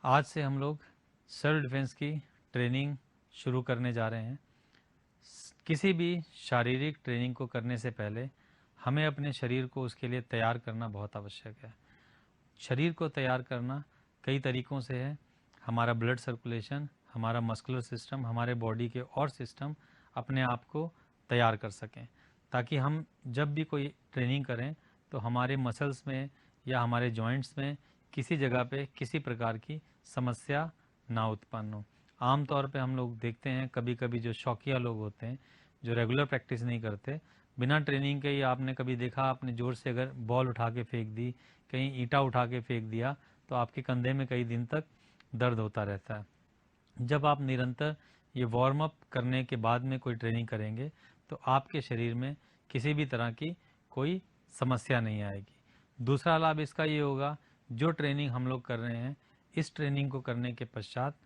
आज से हम लोग सेल्फ डिफेंस की ट्रेनिंग शुरू करने जा रहे हैं। किसी भी शारीरिक ट्रेनिंग को करने से पहले हमें अपने शरीर को उसके लिए तैयार करना बहुत आवश्यक है। शरीर को तैयार करना कई तरीक़ों से है। हमारा ब्लड सर्कुलेशन, हमारा मस्कुलर सिस्टम, हमारे बॉडी के और सिस्टम अपने आप को तैयार कर सकें, ताकि हम जब भी कोई ट्रेनिंग करें तो हमारे मसल्स में या हमारे जॉइंट्स में किसी जगह पे किसी प्रकार की समस्या ना उत्पन्न हो। आम तौर पे हम लोग देखते हैं कभी कभी जो शौकिया लोग होते हैं, जो रेगुलर प्रैक्टिस नहीं करते, बिना ट्रेनिंग के ही आपने कभी देखा, आपने ज़ोर से अगर बॉल उठा के फेंक दी, कहीं ईंटा उठा के फेंक दिया, तो आपके कंधे में कई दिन तक दर्द होता रहता है। जब आप निरंतर ये वार्म अप करने के बाद में कोई ट्रेनिंग करेंगे तो आपके शरीर में किसी भी तरह की कोई समस्या नहीं आएगी। दूसरा लाभ इसका ये होगा, जो ट्रेनिंग हम लोग कर रहे हैं, इस ट्रेनिंग को करने के पश्चात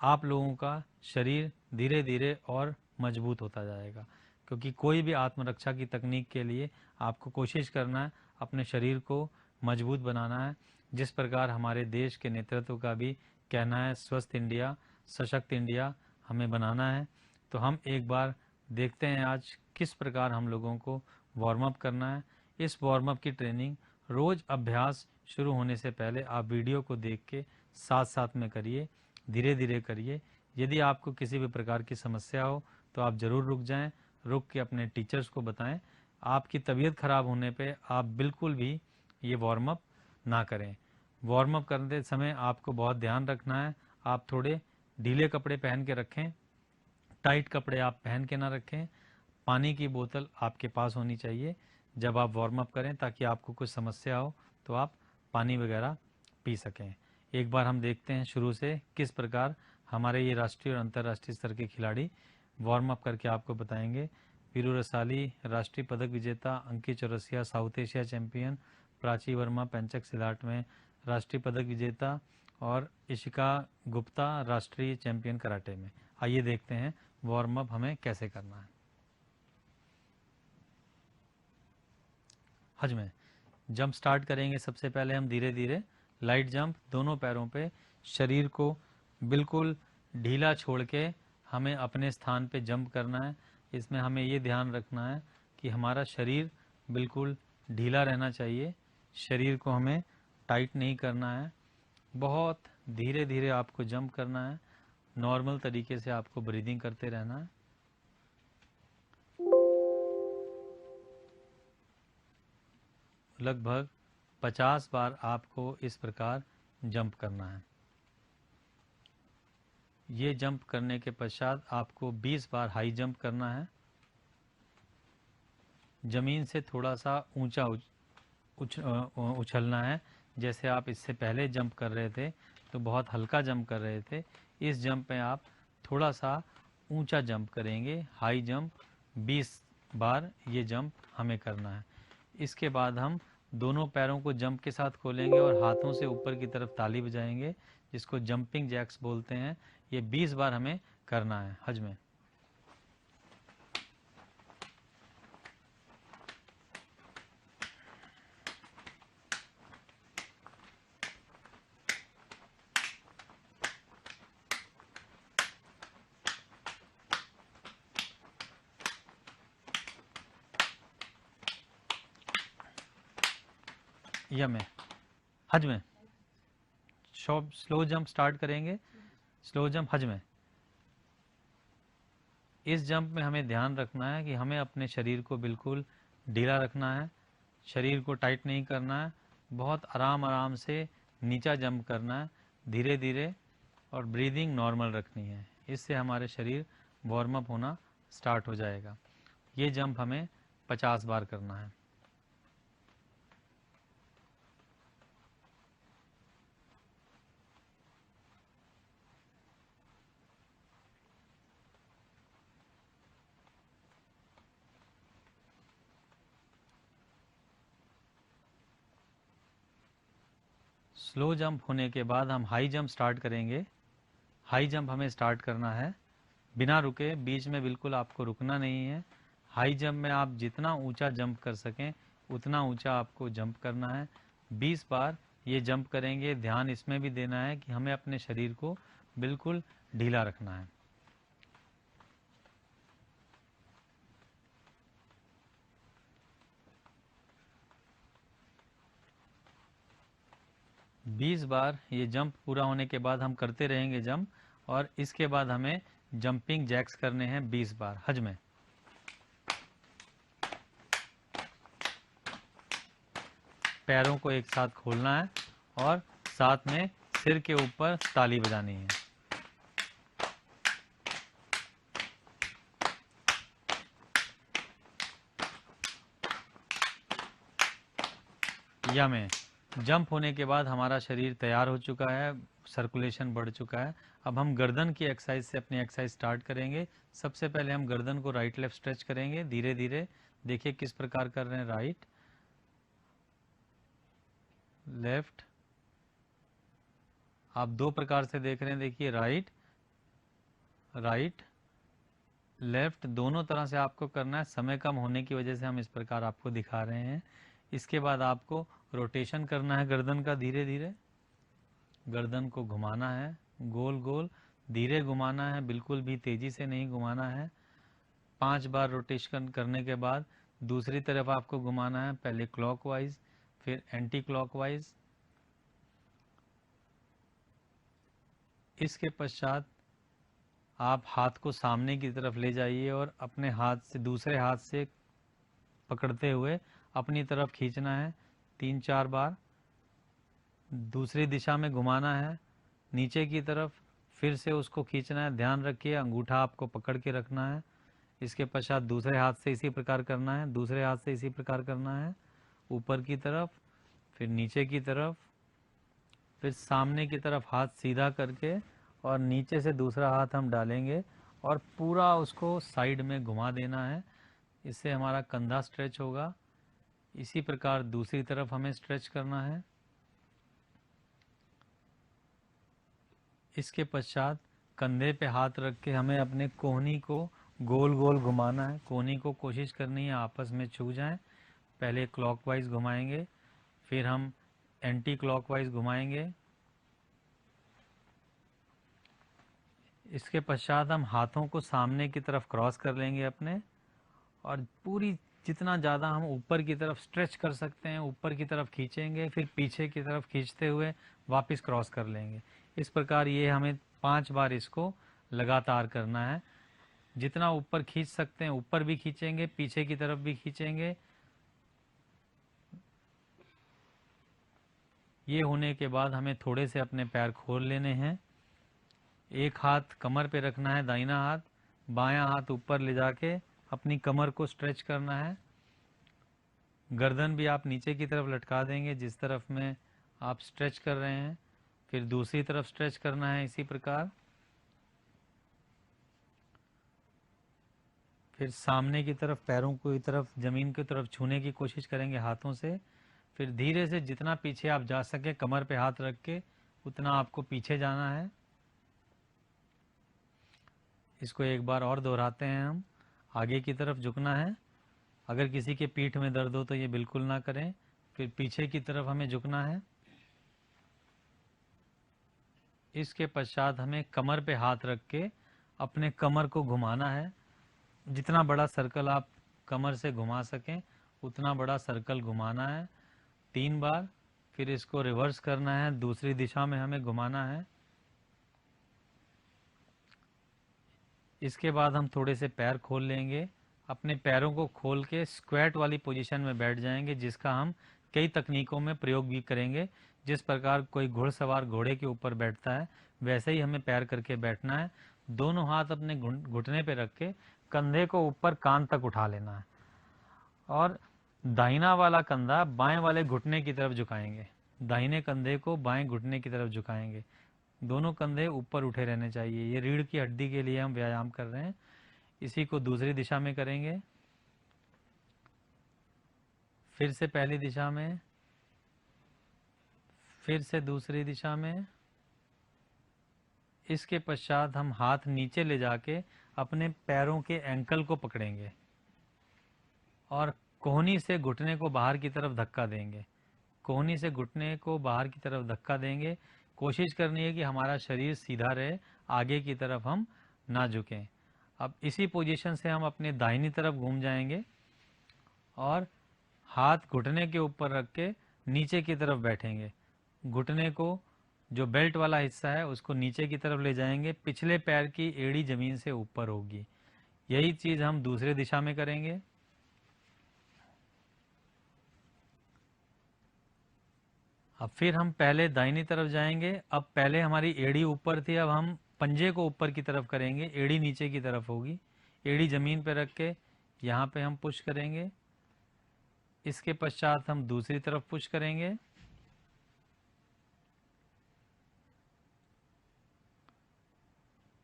आप लोगों का शरीर धीरे धीरे और मजबूत होता जाएगा, क्योंकि कोई भी आत्मरक्षा की तकनीक के लिए आपको कोशिश करना है अपने शरीर को मजबूत बनाना है। जिस प्रकार हमारे देश के नेतृत्व का भी कहना है, स्वस्थ इंडिया सशक्त इंडिया हमें बनाना है। तो हम एक बार देखते हैं आज किस प्रकार हम लोगों को वार्म अप करना है। इस वार्म अप की ट्रेनिंग रोज़ अभ्यास शुरू होने से पहले आप वीडियो को देख के साथ साथ में करिए, धीरे धीरे करिए। यदि आपको किसी भी प्रकार की समस्या हो तो आप ज़रूर रुक जाएं, रुक के अपने टीचर्स को बताएं। आपकी तबीयत ख़राब होने पे आप बिल्कुल भी ये वार्म अप ना करें। वार्म अप करते समय आपको बहुत ध्यान रखना है, आप थोड़े ढीले कपड़े पहन के रखें, टाइट कपड़े आप पहन के ना रखें। पानी की बोतल आपके पास होनी चाहिए जब आप वार्म अप करें, ताकि आपको कुछ समस्या हो तो आप पानी वगैरह पी सकें। एक बार हम देखते हैं शुरू से किस प्रकार हमारे ये राष्ट्रीय और अंतर्राष्ट्रीय स्तर के खिलाड़ी वार्म अप करके आपको बताएंगे। वीरू रसाली राष्ट्रीय पदक विजेता, Ankit Chaurasia South Asia champion, Prachi Verma pencak silat में राष्ट्रीय पदक विजेता और इशिका गुप्ता राष्ट्रीय चैंपियन कराटे में। आइए देखते हैं वार्म अप हमें कैसे करना है। हज में जंप स्टार्ट करेंगे। सबसे पहले हम धीरे धीरे लाइट जंप, दोनों पैरों पे शरीर को बिल्कुल ढीला छोड़ के हमें अपने स्थान पे जंप करना है। इसमें हमें ये ध्यान रखना है कि हमारा शरीर बिल्कुल ढीला रहना चाहिए, शरीर को हमें टाइट नहीं करना है। बहुत धीरे धीरे आपको जंप करना है, नॉर्मल तरीके से आपको ब्रीदिंग करते रहना है। लगभग 50 बार आपको इस प्रकार जंप करना है। ये जंप करने के पश्चात आपको 20 बार हाई जंप करना है। ज़मीन से थोड़ा सा ऊंचा उछलना है। जैसे आप इससे पहले जंप कर रहे थे तो बहुत हल्का जंप कर रहे थे, इस जंप में आप थोड़ा सा ऊंचा जंप करेंगे। हाई जंप 20 बार ये जंप हमें करना है। इसके बाद हम दोनों पैरों को जंप के साथ खोलेंगे और हाथों से ऊपर की तरफ ताली बजाएंगे, जिसको जंपिंग जैक्स बोलते हैं। ये 20 बार हमें करना है हज में। या में हज में स्लो जंप स्टार्ट करेंगे। स्लो जंप हज में, इस जंप में हमें ध्यान रखना है कि हमें अपने शरीर को बिल्कुल ढीला रखना है, शरीर को टाइट नहीं करना है। बहुत आराम आराम से नीचा जंप करना है, धीरे धीरे, और ब्रीदिंग नॉर्मल रखनी है। इससे हमारे शरीर वार्म अप होना स्टार्ट हो जाएगा। ये जंप हमें 50 बार करना है। स्लो जंप होने के बाद हम हाई जंप स्टार्ट करेंगे। हाई जंप हमें स्टार्ट करना है बिना रुके, बीच में बिल्कुल आपको रुकना नहीं है। हाई जंप में आप जितना ऊंचा जंप कर सकें उतना ऊंचा आपको जंप करना है। 20 बार ये जंप करेंगे। ध्यान इसमें भी देना है कि हमें अपने शरीर को बिल्कुल ढीला रखना है। बीस बार ये जंप पूरा होने के बाद हम करते रहेंगे जंप, और इसके बाद हमें जंपिंग जैक्स करने हैं 20 बार हज में। पैरों को एक साथ खोलना है और साथ में सिर के ऊपर ताली बजानी है। या में जंप होने के बाद हमारा शरीर तैयार हो चुका है, सर्कुलेशन बढ़ चुका है। अब हम गर्दन की एक्सरसाइज से अपनी एक्सरसाइज स्टार्ट करेंगे। सबसे पहले हम गर्दन को राइट लेफ्ट स्ट्रेच करेंगे धीरे धीरे। देखिए किस प्रकार कर रहे हैं, राइट लेफ्ट। आप दो प्रकार से देख रहे हैं, देखिए राइट राइट लेफ्ट, दोनों तरह से आपको करना है। समय कम होने की वजह से हम इस प्रकार आपको दिखा रहे हैं। इसके बाद आपको रोटेशन करना है गर्दन का, धीरे धीरे गर्दन को घुमाना है, गोल गोल धीरे घुमाना है, बिल्कुल भी तेजी से नहीं घुमाना है। 5 बार रोटेशन करने के बाद दूसरी तरफ आपको घुमाना है, पहले क्लॉकवाइज फिर एंटी क्लॉकवाइज। इसके पश्चात आप हाथ को सामने की तरफ ले जाइए और अपने हाथ से दूसरे हाथ से पकड़ते हुए अपनी तरफ खींचना है 3-4 बार। दूसरी दिशा में घुमाना है नीचे की तरफ, फिर से उसको खींचना है। ध्यान रखिए अंगूठा आपको पकड़ के रखना है। इसके पश्चात दूसरे हाथ से इसी प्रकार करना है, दूसरे हाथ से इसी प्रकार करना है, ऊपर की तरफ फिर नीचे की तरफ, फिर सामने की तरफ हाथ सीधा करके और नीचे से दूसरा हाथ हम डालेंगे और पूरा उसको साइड में घुमा देना है। इससे हमारा कंधा स्ट्रेच होगा। इसी प्रकार दूसरी तरफ हमें स्ट्रेच करना है। इसके पश्चात कंधे पे हाथ रख के हमें अपने कोहनी को गोल गोल घुमाना है। कोहनी को कोशिश करनी है आपस में छू जाएं। पहले क्लॉकवाइज घुमाएंगे, फिर हम एंटी क्लॉकवाइज घुमाएंगे। इसके पश्चात हम हाथों को सामने की तरफ क्रॉस कर लेंगे अपने, और पूरी जितना ज़्यादा हम ऊपर की तरफ स्ट्रेच कर सकते हैं ऊपर की तरफ खींचेंगे, फिर पीछे की तरफ खींचते हुए वापस क्रॉस कर लेंगे। इस प्रकार ये हमें 5 बार इसको लगातार करना है। जितना ऊपर खींच सकते हैं ऊपर भी खींचेंगे, पीछे की तरफ भी खींचेंगे। ये होने के बाद हमें थोड़े से अपने पैर खोल लेने हैं। एक हाथ कमर पे रखना है दाहिना हाथ, बायां हाथ ऊपर ले जाके अपनी कमर को स्ट्रेच करना है। गर्दन भी आप नीचे की तरफ लटका देंगे जिस तरफ में आप स्ट्रेच कर रहे हैं, फिर दूसरी तरफ स्ट्रेच करना है इसी प्रकार। फिर सामने की तरफ पैरों को तरफ ज़मीन की तरफ छूने की कोशिश करेंगे हाथों से। फिर धीरे से जितना पीछे आप जा सके कमर पे हाथ रख के उतना आपको पीछे जाना है। इसको एक बार और दोहराते हैं हम। आगे की तरफ झुकना है। अगर किसी के पीठ में दर्द हो तो ये बिल्कुल ना करें। फिर पीछे की तरफ हमें झुकना है। इसके पश्चात हमें कमर पे हाथ रख के अपने कमर को घुमाना है। जितना बड़ा सर्कल आप कमर से घुमा सकें उतना बड़ा सर्कल घुमाना है 3 बार। फिर इसको रिवर्स करना है, दूसरी दिशा में हमें घुमाना है। इसके बाद हम थोड़े से पैर खोल लेंगे। अपने पैरों को खोल के स्क्वैट वाली पोजीशन में बैठ जाएंगे, जिसका हम कई तकनीकों में प्रयोग भी करेंगे। जिस प्रकार कोई घुड़सवार घोड़े के ऊपर बैठता है वैसे ही हमें पैर करके बैठना है। दोनों हाथ अपने घुटने पे रख के कंधे को ऊपर कान तक उठा लेना है और दाहिना वाला कंधा बाएं वाले घुटने की तरफ झुकाएंगे। दाहिने कंधे को बाएं घुटने की तरफ झुकाएंगे। दोनों कंधे ऊपर उठे रहने चाहिए। ये रीढ़ की हड्डी के लिए हम व्यायाम कर रहे हैं। इसी को दूसरी दिशा में करेंगे। फिर से पहली दिशा में, फिर से दूसरी दिशा में। इसके पश्चात हम हाथ नीचे ले जाके अपने पैरों के एंकल को पकड़ेंगे और कोहनी से घुटने को बाहर की तरफ धक्का देंगे। कोहनी से घुटने को बाहर की तरफ धक्का देंगे। कोशिश करनी है कि हमारा शरीर सीधा रहे, आगे की तरफ हम ना झुकें। अब इसी पोजीशन से हम अपने दाहिनी तरफ घूम जाएंगे और हाथ घुटने के ऊपर रख के नीचे की तरफ बैठेंगे। घुटने को, जो बेल्ट वाला हिस्सा है, उसको नीचे की तरफ ले जाएंगे। पिछले पैर की एड़ी जमीन से ऊपर होगी। यही चीज हम दूसरे दिशा में करेंगे। अब फिर हम पहले दाहिनी तरफ जाएंगे। अब पहले हमारी एड़ी ऊपर थी, अब हम पंजे को ऊपर की तरफ करेंगे, एड़ी नीचे की तरफ होगी। एड़ी जमीन पे रख के यहाँ पे हम पुश करेंगे। इसके पश्चात हम दूसरी तरफ पुश करेंगे।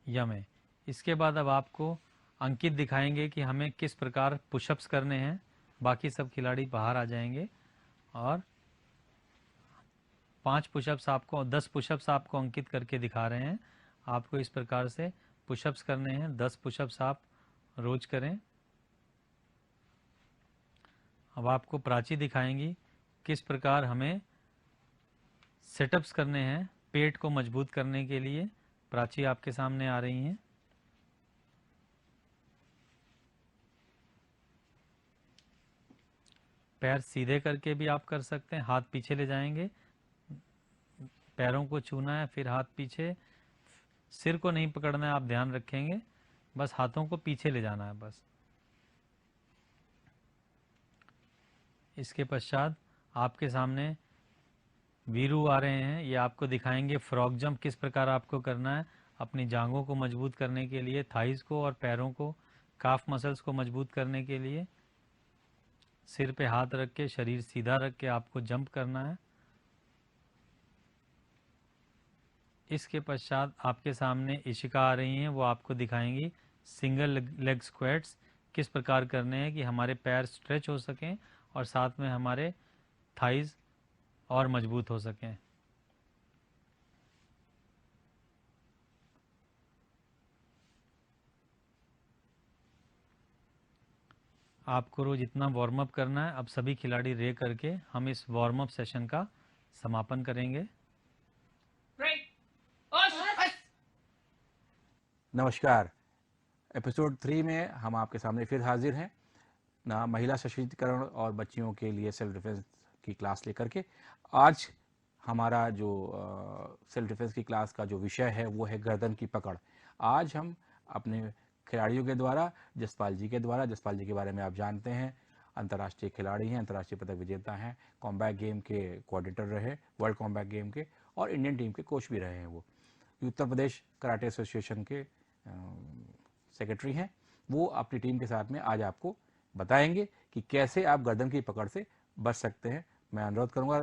यमे। इसके बाद अब आपको अंकित दिखाएंगे कि हमें किस प्रकार पुशअप्स करने हैं। बाकी सब खिलाड़ी बाहर आ जाएंगे और 5 पुशअप्स आपको, 10 पुशअप्स आपको अंकित करके दिखा रहे हैं। आपको इस प्रकार से पुशअप्स करने हैं। 10 पुशअप्स आप रोज करें। अब आपको प्राची दिखाएंगी किस प्रकार हमें सेटअप्स करने हैं पेट को मजबूत करने के लिए। प्राची आपके सामने आ रही हैं। पैर सीधे करके भी आप कर सकते हैं। हाथ पीछे ले जाएंगे, पैरों को छूना है, फिर हाथ पीछे। सिर को नहीं पकड़ना है, आप ध्यान रखेंगे, बस हाथों को पीछे ले जाना है बस। इसके पश्चात आपके सामने वीरू आ रहे हैं। ये आपको दिखाएंगे फ्रॉग जंप किस प्रकार आपको करना है अपनी जांघों को मजबूत करने के लिए, थाइस को और पैरों को, काफ मसल्स को मजबूत करने के लिए। सिर पे हाथ रख के, शरीर सीधा रख के आपको जंप करना है। इसके पश्चात आपके सामने इशिका आ रही हैं। वो आपको दिखाएंगी सिंगल लेग स्क्वाट्स किस प्रकार करने हैं कि हमारे पैर स्ट्रेच हो सकें और साथ में हमारे थाइस और मजबूत हो सकें। आपको रोज इतना वार्म अप करना है। अब सभी खिलाड़ी रे करके हम इस वार्म अप सेशन का समापन करेंगे। नमस्कार। एपिसोड 3 में हम आपके सामने फिर हाजिर हैं ना, महिला सशक्तिकरण और बच्चियों के लिए सेल्फ डिफेंस की क्लास लेकर के। आज हमारा जो सेल्फ डिफेंस की क्लास का जो विषय है वो है गर्दन की पकड़। आज हम अपने खिलाड़ियों के द्वारा, जसपाल जी के द्वारा, जसपाल जी के बारे में आप जानते हैं, अंतर्राष्ट्रीय खिलाड़ी हैं, अंतर्राष्ट्रीय पदक विजेता हैं, कॉम्बैट गेम के कोऑर्डिनेटर रहे, वर्ल्ड कॉम्बैट गेम के, और इंडियन टीम के कोच भी रहे हैं। वो उत्तर प्रदेश कराटे एसोसिएशन के सेक्रेटरी हैं। वो अपनी टीम के साथ में आज आपको बताएंगे कि कैसे आप गर्दन की पकड़ से बच सकते हैं। मैं अनुरोध करूंगा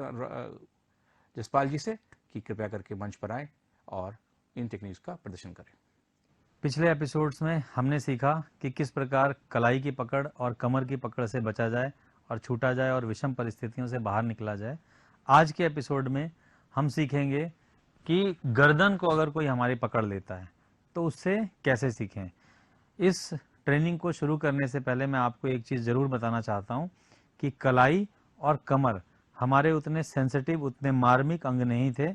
जसपाल जी से कि कृपया करके मंच पर आएं और इन टेक्निक्स का प्रदर्शन करें। पिछले एपिसोड्स में हमने सीखा कि किस प्रकार कलाई की पकड़ और कमर की पकड़ से बचा जाए और छूटा जाए और विषम परिस्थितियों से बाहर निकला जाए। आज के एपिसोड में हम सीखेंगे कि गर्दन को अगर कोई हमारी पकड़ लेता है तो उससे कैसे सीखें। इस ट्रेनिंग को शुरू करने से पहले मैं आपको एक चीज़ ज़रूर बताना चाहता हूँ कि कलाई और कमर हमारे उतने सेंसिटिव, उतने मार्मिक अंग नहीं थे।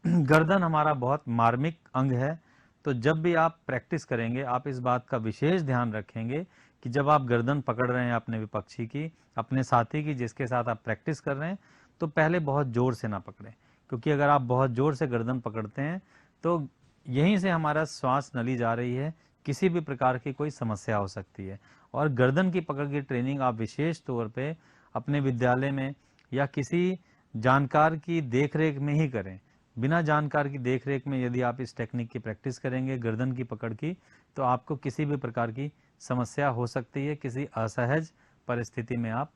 गर्दन हमारा बहुत मार्मिक अंग है। तो जब भी आप प्रैक्टिस करेंगे, आप इस बात का विशेष ध्यान रखेंगे कि जब आप गर्दन पकड़ रहे हैं अपने विपक्षी की, अपने साथी की जिसके साथ आप प्रैक्टिस कर रहे हैं, तो पहले बहुत जोर से ना पकड़ें, क्योंकि अगर आप बहुत जोर से गर्दन पकड़ते हैं तो यहीं से हमारा श्वास नली जा रही है, किसी भी प्रकार की कोई समस्या हो सकती है। और गर्दन की पकड़ की ट्रेनिंग आप विशेष तौर पे अपने विद्यालय में या किसी जानकार की देखरेख में ही करें। बिना जानकार की देखरेख में यदि आप इस टेक्निक की प्रैक्टिस करेंगे गर्दन की पकड़ की, तो आपको किसी भी प्रकार की समस्या हो सकती है, किसी असहज परिस्थिति में आप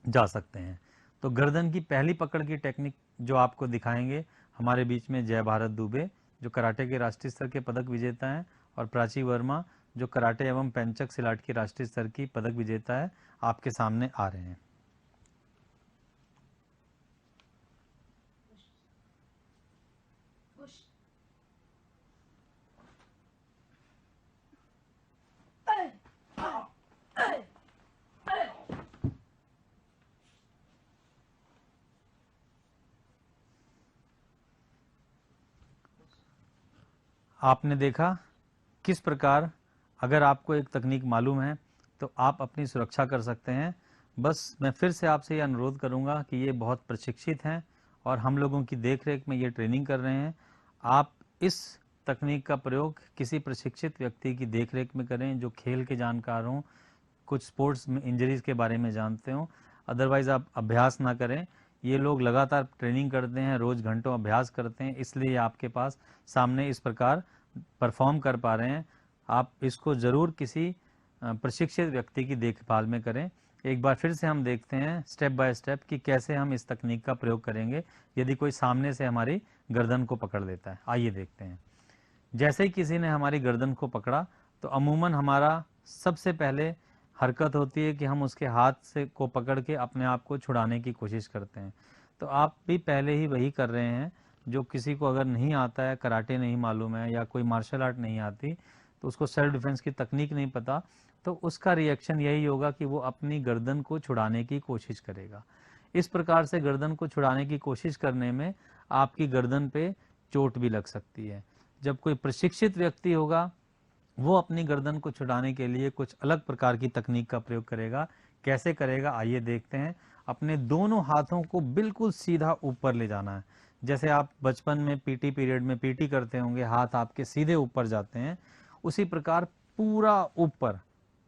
जा सकते हैं। तो गर्दन की पहली पकड़ की टेक्निक जो आपको दिखाएंगे हमारे बीच में जय भारत दुबे, जो कराटे के राष्ट्रीय स्तर के पदक विजेता हैं, और प्राची वर्मा, जो कराटे एवं पेंचक सिलाट की राष्ट्रीय स्तर की पदक विजेता है, आपके सामने आ रहे हैं। आपने देखा किस प्रकार अगर आपको एक तकनीक मालूम है तो आप अपनी सुरक्षा कर सकते हैं। बस मैं फिर से आपसे ये अनुरोध करूंगा कि ये बहुत प्रशिक्षित हैं और हम लोगों की देखरेख में ये ट्रेनिंग कर रहे हैं। आप इस तकनीक का प्रयोग किसी प्रशिक्षित व्यक्ति की देखरेख में करें जो खेल के जानकार हों, कुछ स्पोर्ट्स में इंजरीज के बारे में जानते हो। अदरवाइज आप अभ्यास ना करें। ये लोग लगातार ट्रेनिंग करते हैं, रोज घंटों अभ्यास करते हैं, इसलिए आपके पास सामने इस प्रकार परफॉर्म कर पा रहे हैं। आप इसको जरूर किसी प्रशिक्षित व्यक्ति की देखभाल में करें। एक बार फिर से हम देखते हैं स्टेप बाय स्टेप कि कैसे हम इस तकनीक का प्रयोग करेंगे यदि कोई सामने से हमारी गर्दन को पकड़ लेता है। आइए देखते हैं। जैसे ही किसी ने हमारी गर्दन को पकड़ा तो अमूमन हमारा सबसे पहले हरकत होती है कि हम उसके हाथ से को पकड़ के अपने आप को छुड़ाने की कोशिश करते हैं। तो आप भी पहले ही वही कर रहे हैं जो किसी को अगर नहीं आता है, कराटे नहीं मालूम है या कोई मार्शल आर्ट नहीं आती, तो उसको सेल्फ डिफेंस की तकनीक नहीं पता, तो उसका रिएक्शन यही होगा कि वो अपनी गर्दन को छुड़ाने की कोशिश करेगा। इस प्रकार से गर्दन को छुड़ाने की कोशिश करने में आपकी गर्दन पे चोट भी लग सकती है। जब कोई प्रशिक्षित व्यक्ति होगा वो अपनी गर्दन को छुड़ाने के लिए कुछ अलग प्रकार की तकनीक का प्रयोग करेगा। कैसे करेगा आइए देखते हैं। अपने दोनों हाथों को बिल्कुल सीधा ऊपर ले जाना है। जैसे आप बचपन में पीटी पीरियड में पीटी करते होंगे, हाथ आपके सीधे ऊपर जाते हैं, उसी प्रकार पूरा ऊपर,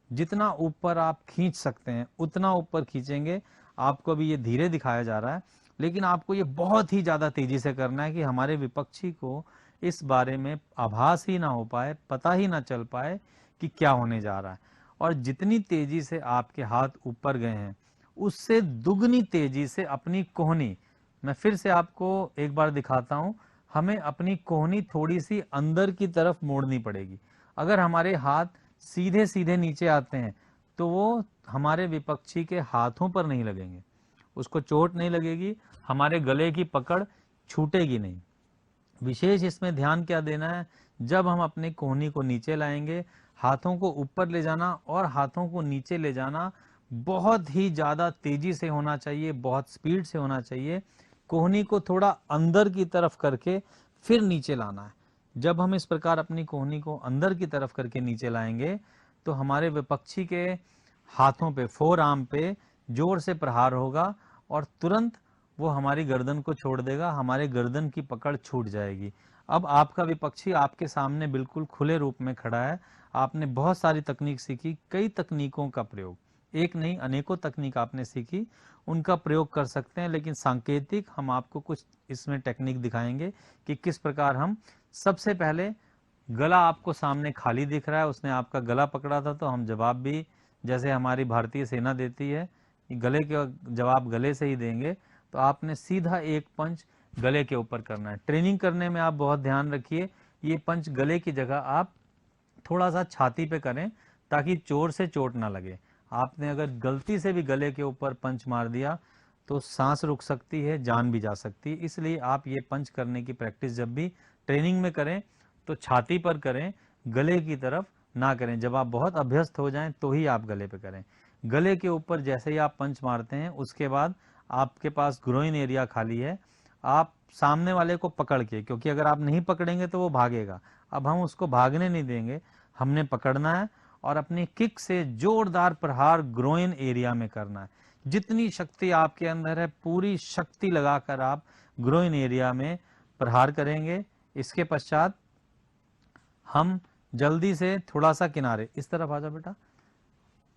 जितना ऊपर आप खींच सकते हैं उतना ऊपर खींचेंगे। आपको अभी ये धीरे दिखाया जा रहा है, लेकिन आपको ये बहुत ही ज्यादा तेजी से करना है कि हमारे विपक्षी को इस बारे में आभास ही ना हो पाए, पता ही ना चल पाए कि क्या होने जा रहा है। और जितनी तेजी से आपके हाथ ऊपर गए हैं उससे दुगनी तेजी से अपनी कोहनी, मैं फिर से आपको एक बार दिखाता हूं, हमें अपनी कोहनी थोड़ी सी अंदर की तरफ मोड़नी पड़ेगी। अगर हमारे हाथ सीधे सीधे नीचे आते हैं तो वो हमारे विपक्षी के हाथों पर नहीं लगेंगे, उसको चोट नहीं लगेगी, हमारे गले की पकड़ छूटेगी नहीं। विशेष इसमें ध्यान क्या देना है, जब हम अपनी कोहनी को नीचे लाएंगे, हाथों को ऊपर ले जाना और हाथों को नीचे ले जाना बहुत ही ज्यादा तेजी से होना चाहिए, बहुत स्पीड से होना चाहिए। कोहनी को थोड़ा अंदर की तरफ करके फिर नीचे लाना है। जब हम इस प्रकार अपनी कोहनी को अंदर की तरफ करके नीचे लाएंगे तो हमारे विपक्षी के हाथों पे, फोर आर्म पे जोर से प्रहार होगा और तुरंत वो हमारी गर्दन को छोड़ देगा, हमारे गर्दन की पकड़ छूट जाएगी। अब आपका विपक्षी आपके सामने बिल्कुल खुले रूप में खड़ा है। आपने बहुत सारी तकनीक सीखी, कई तकनीकों का प्रयोग, एक नहीं अनेकों तकनीक आपने सीखी, उनका प्रयोग कर सकते हैं। लेकिन सांकेतिक हम आपको कुछ इसमें टेक्निक दिखाएंगे कि किस प्रकार हम सबसे पहले, गला आपको सामने खाली दिख रहा है, उसने आपका गला पकड़ा था तो हम जवाब भी जैसे हमारी भारतीय सेना देती है, गले के जवाब गले से ही देंगे। तो आपने सीधा एक पंच गले के ऊपर करना है। ट्रेनिंग करने में आप बहुत ध्यान रखिए, ये पंच गले की जगह आप थोड़ा सा छाती पे करें ताकि जोर से चोट ना लगे। आपने अगर गलती से भी गले के ऊपर पंच मार दिया तो सांस रुक सकती है, जान भी जा सकती है। इसलिए आप ये पंच करने की प्रैक्टिस जब भी ट्रेनिंग में करें तो छाती पर करें, गले की तरफ ना करें। जब आप बहुत अभ्यस्त हो जाएं तो ही आप गले पे करें। गले के ऊपर जैसे ही आप पंच मारते हैं उसके बाद आपके पास ग्रोइन एरिया खाली है, आप सामने वाले को पकड़ के, क्योंकि अगर आप नहीं पकड़ेंगे तो वो भागेगा, अब हम उसको भागने नहीं देंगे, हमने पकड़ना है और अपनी किक से जोरदार प्रहार ग्रोइन एरिया में करना है। जितनी शक्ति आपके अंदर है पूरी शक्ति लगाकर आप ग्रोइन एरिया में प्रहार करेंगे। इसके पश्चात हम जल्दी से थोड़ा सा किनारे, इस तरफ आ जाओ बेटा,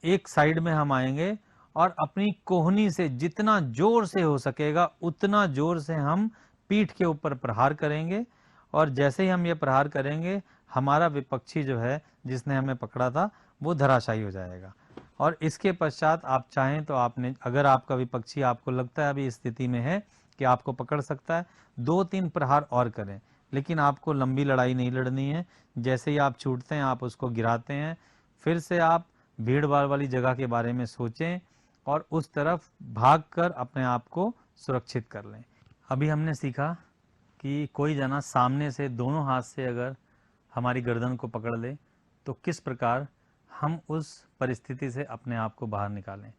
एक साइड में हम आएंगे और अपनी कोहनी से जितना जोर से हो सकेगा उतना जोर से हम पीठ के ऊपर प्रहार करेंगे। और जैसे ही हम ये प्रहार करेंगे हमारा विपक्षी जो है जिसने हमें पकड़ा था वो धराशायी हो जाएगा। और इसके पश्चात आप चाहें तो आपने, अगर आपका विपक्षी आपको लगता है अभी इस स्थिति में है कि आपको पकड़ सकता है, 2-3 प्रहार और करें, लेकिन आपको लंबी लड़ाई नहीं लड़नी है। जैसे ही आप छूटते हैं आप उसको गिराते हैं, फिर से आप भीड़ भाड़ वाली जगह के बारे में सोचें और उस तरफ भागकर अपने आप को सुरक्षित कर लें। अभी हमने सीखा कि कोई जना सामने से दोनों हाथ से अगर हमारी गर्दन को पकड़ ले तो किस प्रकार हम उस परिस्थिति से अपने आप को बाहर निकालें।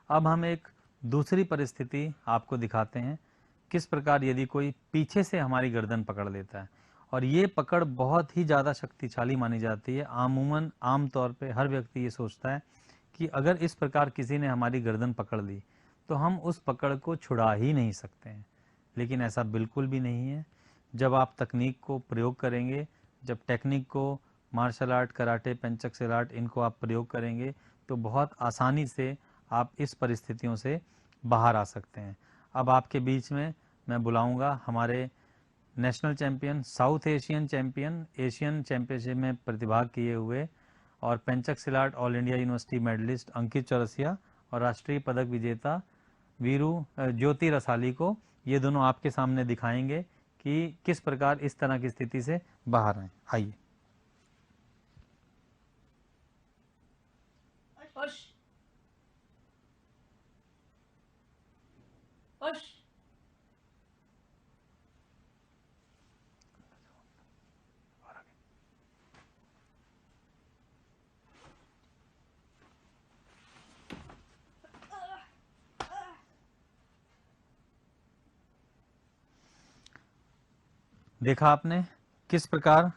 अब हम एक दूसरी परिस्थिति आपको दिखाते हैं, किस प्रकार यदि कोई पीछे से हमारी गर्दन पकड़ लेता है और ये पकड़ बहुत ही ज़्यादा शक्तिशाली मानी जाती है। अमूमन आम तौर पे हर व्यक्ति ये सोचता है कि अगर इस प्रकार किसी ने हमारी गर्दन पकड़ ली तो हम उस पकड़ को छुड़ा ही नहीं सकते हैं, लेकिन ऐसा बिल्कुल भी नहीं है। जब आप तकनीक को प्रयोग करेंगे, जब टेक्निक को, मार्शल आर्ट, कराटे, पेंचक आर्ट, इनको आप प्रयोग करेंगे तो बहुत आसानी से आप इस परिस्थितियों से बाहर आ सकते हैं। अब आपके बीच में मैं बुलाऊंगा हमारे national champion, south Asian champion, Asian championship में प्रतिभाग किए हुए और पेंचक सिलाट ऑल इंडिया यूनिवर्सिटी मेडलिस्ट अंकित चौरसिया और राष्ट्रीय पदक विजेता वीरू ज्योति रसाली को। ये दोनों आपके सामने दिखाएंगे कि किस प्रकार इस तरह की स्थिति से बाहर आए। आइए। देखा आपने किस प्रकार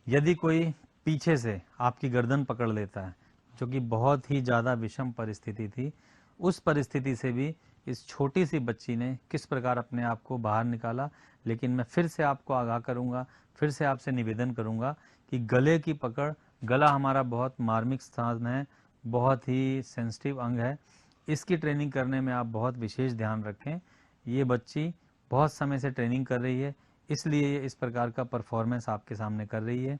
यदि कोई पीछे से आपकी गर्दन पकड़ लेता है, जो कि बहुत ही ज़्यादा विषम परिस्थिति थी, उस परिस्थिति से भी इस छोटी सी बच्ची ने किस प्रकार अपने आप को बाहर निकाला। लेकिन मैं फिर से आपको आगाह करूंगा, फिर से आपसे निवेदन करूंगा कि गले की पकड़, गला हमारा बहुत मार्मिक स्थान है, बहुत ही सेंसिटिव अंग है, इसकी ट्रेनिंग करने में आप बहुत विशेष ध्यान रखें। ये बच्ची बहुत समय से ट्रेनिंग कर रही है, इसलिए ये इस प्रकार का परफॉर्मेंस आपके सामने कर रही है।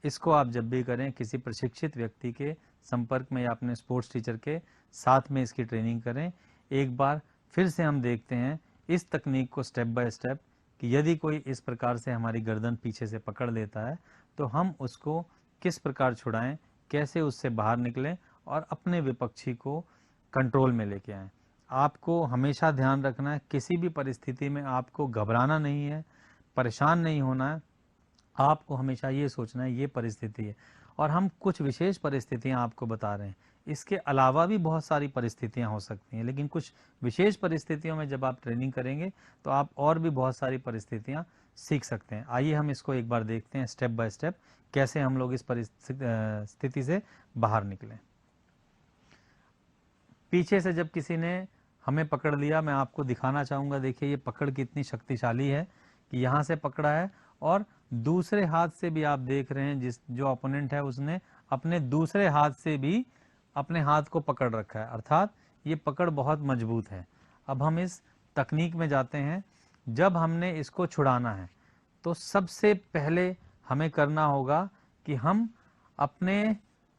इसको आप जब भी करें किसी प्रशिक्षित व्यक्ति के संपर्क में या अपने स्पोर्ट्स टीचर के साथ में इसकी ट्रेनिंग करें। एक बार फिर से हम देखते हैं इस तकनीक को स्टेप बाय स्टेप कि यदि कोई इस प्रकार से हमारी गर्दन पीछे से पकड़ लेता है तो हम उसको किस प्रकार छुड़ाएं, कैसे उससे बाहर निकलें और अपने विपक्षी को कंट्रोल में लेके आएं। आपको हमेशा ध्यान रखना है, किसी भी परिस्थिति में आपको घबराना नहीं है, परेशान नहीं होना है। आपको हमेशा ये सोचना है ये परिस्थिति है और हम कुछ विशेष परिस्थितियां आपको बता रहे हैं। इसके अलावा भी बहुत सारी परिस्थितियां हो सकती हैं, लेकिन कुछ विशेष परिस्थितियों में जब आप ट्रेनिंग करेंगे तो आप और भी बहुत सारी परिस्थितियां सीख सकते हैं। आइए हम इसको एक बार देखते हैं स्टेप बाय स्टेप, कैसे हम लोग इस स्थिति से बाहर निकलें। पीछे से जब किसी ने हमें पकड़ लिया, मैं आपको दिखाना चाहूँगा, देखिए ये पकड़ कितनी शक्तिशाली है कि यहाँ से पकड़ा है और दूसरे हाथ से भी आप देख रहे हैं जो ओपोनेंट है उसने अपने दूसरे हाथ से भी अपने हाथ को पकड़ रखा है, अर्थात ये पकड़ बहुत मजबूत है। अब हम इस तकनीक में जाते हैं। जब हमने इसको छुड़ाना है तो सबसे पहले हमें करना होगा कि हम अपने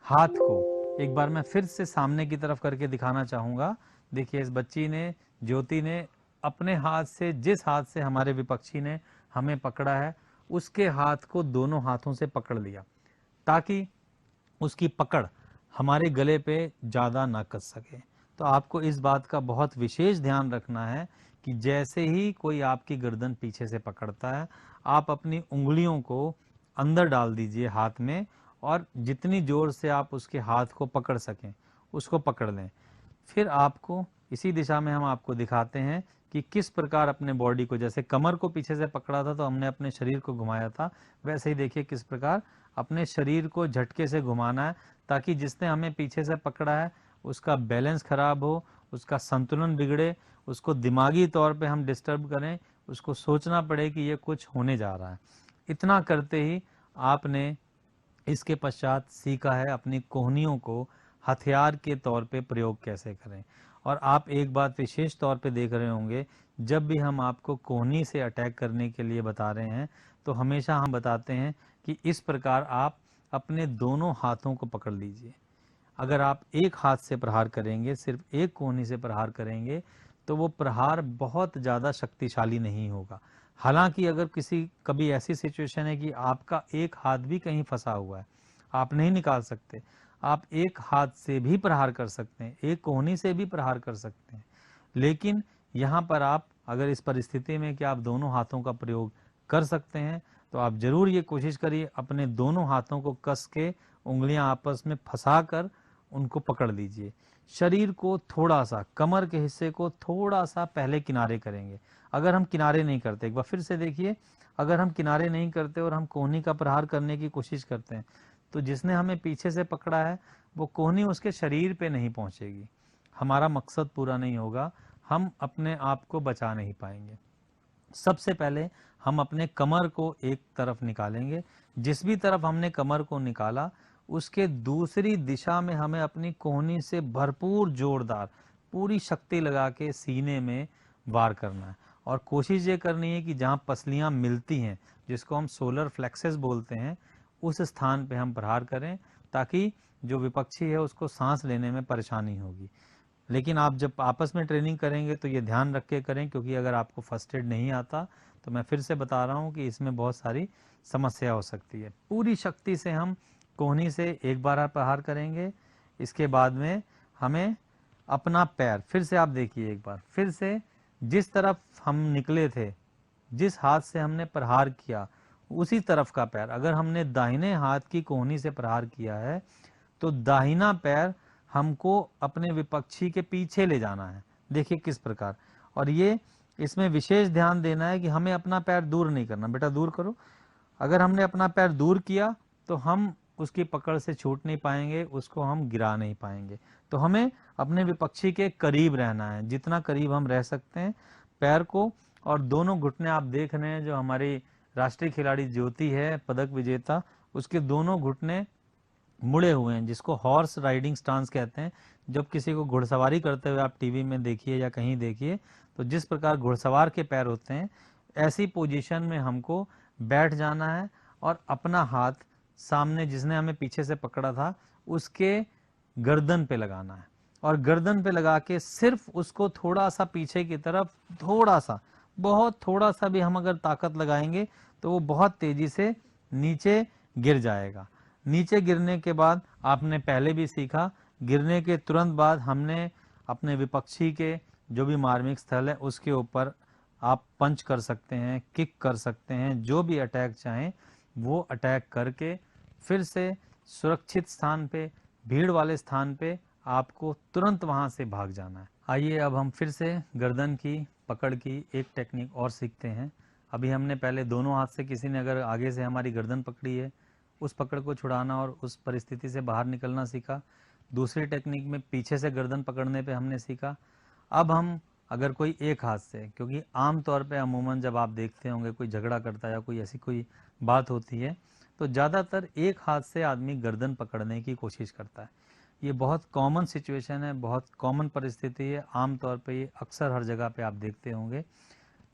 हाथ को एक बार मैं फिर से सामने की तरफ करके दिखाना चाहूँगा। देखिए इस बच्ची ने, ज्योति ने, अपने हाथ से, जिस हाथ से हमारे विपक्षी ने हमें पकड़ा है उसके हाथ को दोनों हाथों से पकड़ लिया ताकि उसकी पकड़ हमारे गले पे ज़्यादा ना कस सके। तो आपको इस बात का बहुत विशेष ध्यान रखना है कि जैसे ही कोई आपकी गर्दन पीछे से पकड़ता है, आप अपनी उंगलियों को अंदर डाल दीजिए हाथ में और जितनी जोर से आप उसके हाथ को पकड़ सकें उसको पकड़ लें। फिर आपको इसी दिशा में हम आपको दिखाते हैं कि किस प्रकार अपने बॉडी को, जैसे कमर को पीछे से पकड़ा था तो हमने अपने शरीर को घुमाया था, वैसे ही देखिए किस प्रकार अपने शरीर को झटके से घुमाना है ताकि जिसने हमें पीछे से पकड़ा है उसका बैलेंस खराब हो, उसका संतुलन बिगड़े, उसको दिमागी तौर पे हम डिस्टर्ब करें, उसको सोचना पड़े कि ये कुछ होने जा रहा है। इतना करते ही आपने इसके पश्चात सीखा है अपनी कोहनियों को हथियार के तौर पे प्रयोग कैसे करें। और आप एक बात विशेष तौर पे देख रहे होंगे, जब भी हम आपको कोहनी से अटैक करने के लिए बता रहे हैं तो हमेशा हम बताते हैं कि इस प्रकार आप अपने दोनों हाथों को पकड़ लीजिए। अगर आप एक हाथ से प्रहार करेंगे, सिर्फ एक कोहनी से प्रहार करेंगे तो वो प्रहार बहुत ज़्यादा शक्तिशाली नहीं होगा। हालांकि अगर कभी ऐसी सिचुएशन है कि आपका एक हाथ भी कहीं फंसा हुआ है, आप नहीं निकाल सकते, आप एक हाथ से भी प्रहार कर सकते हैं, एक कोहनी से भी प्रहार कर सकते हैं। लेकिन यहाँ पर आप अगर इस परिस्थिति में कि आप दोनों हाथों का प्रयोग कर सकते हैं तो आप जरूर ये कोशिश करिए अपने दोनों हाथों को कस के उंगलियां आपस में फंसा कर उनको पकड़ लीजिए। शरीर को थोड़ा सा, कमर के हिस्से को थोड़ा सा पहले किनारे करेंगे। अगर हम किनारे नहीं करते, एक बार फिर से देखिए, अगर हम किनारे नहीं करते और हम कोहनी का प्रहार करने की कोशिश करते हैं तो जिसने हमें पीछे से पकड़ा है वो कोहनी उसके शरीर पे नहीं पहुंचेगी, हमारा मकसद पूरा नहीं होगा, हम अपने आप को बचा नहीं पाएंगे। सबसे पहले हम अपने कमर को एक तरफ निकालेंगे, जिस भी तरफ हमने कमर को निकाला उसके दूसरी दिशा में हमें अपनी कोहनी से भरपूर जोरदार पूरी शक्ति लगा के सीने में वार करना है। और कोशिश ये करनी है कि जहाँ पसलियाँ मिलती हैं, जिसको हम सोलर फ्लेक्सेस बोलते हैं, उस स्थान पे हम प्रहार करें ताकि जो विपक्षी है उसको सांस लेने में परेशानी होगी। लेकिन आप जब आपस में ट्रेनिंग करेंगे तो ये ध्यान रख के करें, क्योंकि अगर आपको फर्स्ट एड नहीं आता तो मैं फिर से बता रहा हूँ कि इसमें बहुत सारी समस्या हो सकती है। पूरी शक्ति से हम कोहनी से एक बार प्रहार करेंगे। इसके बाद में हमें अपना पैर, फिर से आप देखिए एक बार, फिर से जिस तरफ हम निकले थे, जिस हाथ से हमने प्रहार किया उसी तरफ का पैर, अगर हमने दाहिने हाथ की कोहनी से प्रहार किया है तो दाहिना पैर हमको अपने विपक्षी के पीछे ले जाना है। देखिए किस प्रकार, और ये इसमें विशेष ध्यान देना है कि हमें अपना पैर दूर नहीं करना। बेटा दूर करो। अगर हमने अपना पैर दूर किया तो हम उसकी पकड़ से छूट नहीं पाएंगे, उसको हम गिरा नहीं पाएंगे। तो हमें अपने विपक्षी के करीब रहना है, जितना करीब हम रह सकते हैं पैर को। और दोनों घुटने आप देख रहे हैं, जो हमारी राष्ट्रीय खिलाड़ी ज्योति है, पदक विजेता, उसके दोनों घुटने मुड़े हुए हैं, जिसको हॉर्स राइडिंग स्टांस कहते हैं। जब किसी को घुड़सवारी करते हुए आप टीवी में देखिए या कहीं देखिए तो जिस प्रकार घुड़सवार के पैर होते हैं, ऐसी पोजीशन में हमको बैठ जाना है और अपना हाथ सामने जिसने हमें पीछे से पकड़ा था उसके गर्दन पे लगाना है। और गर्दन पे लगा के सिर्फ उसको थोड़ा सा पीछे की तरफ, थोड़ा सा, बहुत थोड़ा सा भी हम अगर ताकत लगाएंगे तो वो बहुत तेजी से नीचे गिर जाएगा। नीचे गिरने के बाद आपने पहले भी सीखा, गिरने के तुरंत बाद हमने अपने विपक्षी के जो भी मार्मिक स्थल है उसके ऊपर आप पंच कर सकते हैं, किक कर सकते हैं, जो भी अटैक चाहें वो अटैक करके फिर से सुरक्षित स्थान पे, भीड़ वाले स्थान पे आपको तुरंत वहां से भाग जाना है। आइए अब हम फिर से गर्दन की पकड़ की एक टेक्निक और सीखते हैं। अभी हमने पहले दोनों हाथ से, किसी ने अगर आगे से हमारी गर्दन पकड़ी है, उस पकड़ को छुड़ाना और उस परिस्थिति से बाहर निकलना सीखा। दूसरी टेक्निक में पीछे से गर्दन पकड़ने पे हमने सीखा। अब हम अगर कोई एक हाथ से, क्योंकि आम तौर पे अमूमन जब आप देखते होंगे कोई झगड़ा करता है या कोई ऐसी कोई बात होती है तो ज़्यादातर एक हाथ से आदमी गर्दन पकड़ने की कोशिश करता है। ये बहुत कॉमन सिचुएशन है, बहुत कॉमन परिस्थिति है, आम तौर पे ये अक्सर हर जगह पे आप देखते होंगे।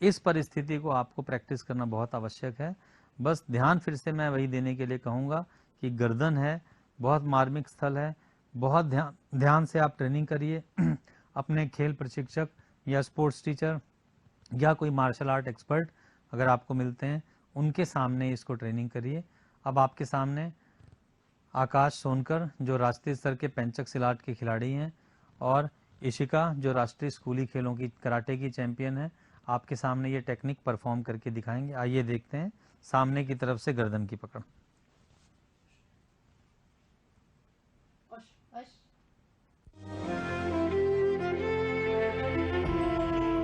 इस परिस्थिति को आपको प्रैक्टिस करना बहुत आवश्यक है। बस ध्यान फिर से मैं वही देने के लिए कहूँगा कि गर्दन है, बहुत मार्मिक स्थल है, बहुत ध्यान से आप ट्रेनिंग करिए। अपने खेल प्रशिक्षक या स्पोर्ट्स टीचर या कोई मार्शल आर्ट एक्सपर्ट अगर आपको मिलते हैं उनके सामने इसको ट्रेनिंग करिए। अब आपके सामने आकाश सोनकर जो राष्ट्रीय स्तर के पेंचक सिलाट के खिलाड़ी हैं, और इशिका जो राष्ट्रीय स्कूली खेलों की कराटे की चैंपियन है, आपके सामने ये टेक्निक परफॉर्म करके दिखाएंगे। आइए देखते हैं सामने की तरफ से गर्दन की पकड़।